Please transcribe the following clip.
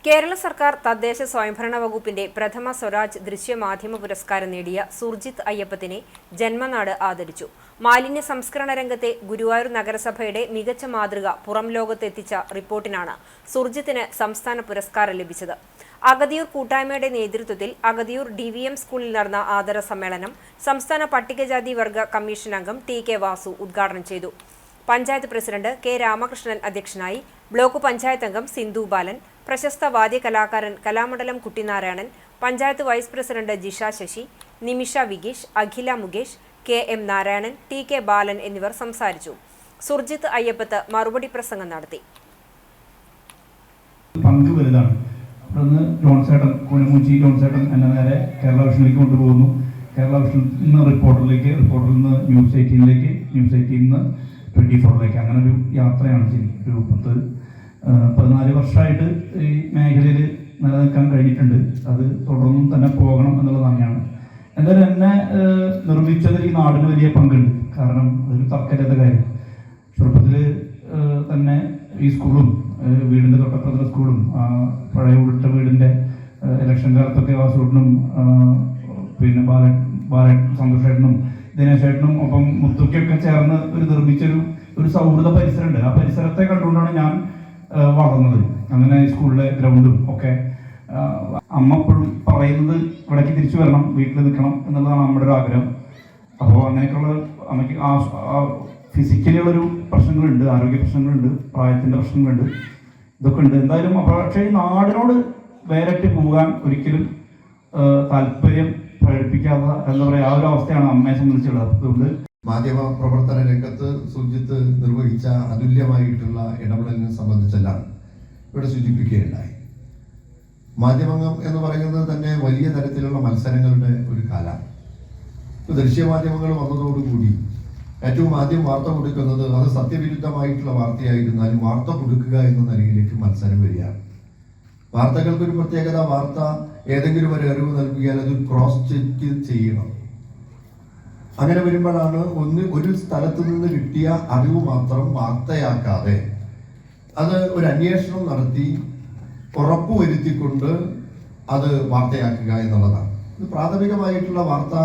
കേരള സർക്കാർ തദ്ദേശ സ്വയംഭരണ വകുപ്പിന്റെ പ്രഥമ സ്വരാജ് ദൃശ്യമാധ്യമ പുരസ്കാരം നേടിയ സുർജിത്ത് അയ്യപ്പത്തിനെ ജന്മനാട് ആദരിച്ചു. മാലിന്യ സംസ്കരണ രംഗത്തെ ഗുരുവായൂർ നഗരസഭയുടെ മികച്ച മാതൃക പുറം ലോകത്തെത്തിച്ച റിപ്പോർട്ടിനാണ് സുർജിത്തിന് സംസ്ഥാന പുരസ്കാരം ലഭിച്ചത്. അഗതിയൂർ കൂട്ടായ്മയുടെ നേതൃത്വത്തിൽ അഗതിയൂർ DVM സ്കൂളിൽ നടന്ന ആദര സമ്മേളനം സംസ്ഥാന പട്ടികജാതി വർഗ കമ്മീഷൻ അംഗം TK വാസു ഉദ്ഘാടനം ചെയ്തു. പഞ്ചായത്ത് പ്രസിഡന്റ് K രാമകൃഷ്ണൻ അധ്യക്ഷനായി. ബ്ലോക്ക് പഞ്ചായത്ത് അംഗം സിന്ധു ബാലൻ, പ്രശസ്ത വാദ്യകലാകാരൻ കലാമണ്ഡലം കുട്ടിനാരായണൻ, പഞ്ചായത്ത് വൈസ് പ്രസിഡന്റ് ജിഷ ശശി, നിമിഷ വിഗീഷ്, അഖില മുകേഷ്, KM നാരായണൻ, TK ബാലൻ എന്നിവർ സംസാരിച്ചു. സുർജിത്ത് അയ്യപ്പത്ത് മറുപടി പ്രസംഗം നടത്തി. പങ്ക് വലുതാണ്. അവിടുന്ന് ജോൺസേട്ടൻ കുനമുച്ചി ജോൺസേട്ടൻ എന്നെ നേരെ കേരള വിഷനിലേക്ക് കൊണ്ടുപോകുന്നു. കേരള വിഷനിൽ നിന്ന് റിപ്പോർട്ടറിലേക്ക്, റിപ്പോർട്ടറിൽ നിന്ന് ന്യൂസ് 18ലേക്ക്, ന്യൂസ് 18 നിന്ന് 24ലേക്ക്. അങ്ങനെ ഒരു യാത്രയാണ് ഒരു 14 വർഷമായിട്ട് ഈ മേഖലയിൽ നിലനിൽക്കാൻ കഴിഞ്ഞിട്ടുണ്ട്. അത് തുടർന്നും തന്നെ പോകണം എന്നുള്ളത് തന്നെയാണ്. എന്തായാലും എന്നെ നിർമ്മിച്ചതിൽ ഈ നാടിന് വലിയ പങ്കുണ്ട്. കാരണം അതൊരു തർക്കമില്ലാത്ത കാര്യം. ചെറുപ്പത്തിൽ തന്നെ ഈ സ്കൂളും വീടിൻ്റെ തൊട്ടപ്പുറത്തുള്ള സ്കൂളും പഴയ ഉരുട്ട വീടിൻ്റെ ഇലക്ഷൻ കാലത്തൊക്കെ വാസുവിനും പിന്നെ ബാലൻ സന്തോഷേട്ടനും ദിനേശേട്ടനും ഒപ്പം മുത്തുക്കൊക്കെ ചേർന്ന് നിർമ്മിച്ചൊരു സൗഹൃദ പരിസരമുണ്ട്. ആ പരിസരത്തെ കണ്ടുകൊണ്ടാണ് ഞാൻ വളർന്നത്. അങ്ങനെ സ്കൂളിലെ ഗ്രൗണ്ടും ഒക്കെ അമ്മ എപ്പോഴും പറയുന്നത് ഇവിടേക്ക് തിരിച്ചു വരണം, വീട്ടിൽ നിൽക്കണം എന്നുള്ളതാണ് നമ്മുടെ ഒരു ആഗ്രഹം. അപ്പോൾ അങ്ങനെയൊക്കെയുള്ള അമ്മയ്ക്ക് ഫിസിക്കലി ഉള്ളൊരു പ്രശ്നങ്ങളുണ്ട്, ആരോഗ്യ പ്രശ്നങ്ങളുണ്ട്, പ്രായത്തിൻ്റെ പ്രശ്നങ്ങളുണ്ട്, ഇതൊക്കെ ഉണ്ട്. എന്തായാലും പക്ഷേ ഈ നാടിനോട് വേറിട്ട് പോകാൻ ഒരിക്കലും താല്പര്യം പ്രകടിപ്പിക്കാത്ത എന്താ പറയുക ആ ഒരു അവസ്ഥയാണ് അമ്മയെ സംബന്ധിച്ചുള്ളത്. അതുകൊണ്ട് മാധ്യമ പ്രവർത്തന രംഗത്ത് സുർജിത്ത് നിർവഹിച്ച അതുല്യമായിട്ടുള്ള ഇടപെടലിനെ സംബന്ധിച്ചെല്ലാം ഇവിടെ സൂചിപ്പിക്കുകയുണ്ടായി. മാധ്യമം എന്ന് പറയുന്നത് തന്നെ വലിയ തരത്തിലുള്ള മത്സരങ്ങളുടെ ഒരു കാലമാണ്. ദൃശ്യമാധ്യമങ്ങൾ വന്നതോടുകൂടി ഏറ്റവും ആദ്യം വാർത്ത കൊടുക്കുന്നത് അത് സത്യവിരുദ്ധമായിട്ടുള്ള വാർത്തയായിരുന്നാലും വാർത്ത കൊടുക്കുക എന്ന നിലയിലേക്ക് മത്സരം വരികയാണ്. വാർത്തകൾക്കൊരു പ്രത്യേകത, വാർത്ത ഏതെങ്കിലും ഒരു അറിവ് നൽകിയാൽ അത് ക്രോസ് ചെക്ക് ചെയ്യണം. അങ്ങനെ വരുമ്പോഴാണ് ഒരു സ്ഥലത്ത് നിന്ന് കിട്ടിയ അറിവ് മാത്രം വാർത്തയാക്കാതെ അത് ഒരു അന്വേഷണം നടത്തി ഉറപ്പുവരുത്തിക്കൊണ്ട് അത് വാർത്തയാക്കുക എന്നുള്ളതാണ്. ഇത് പ്രാഥമികമായിട്ടുള്ള വാർത്ത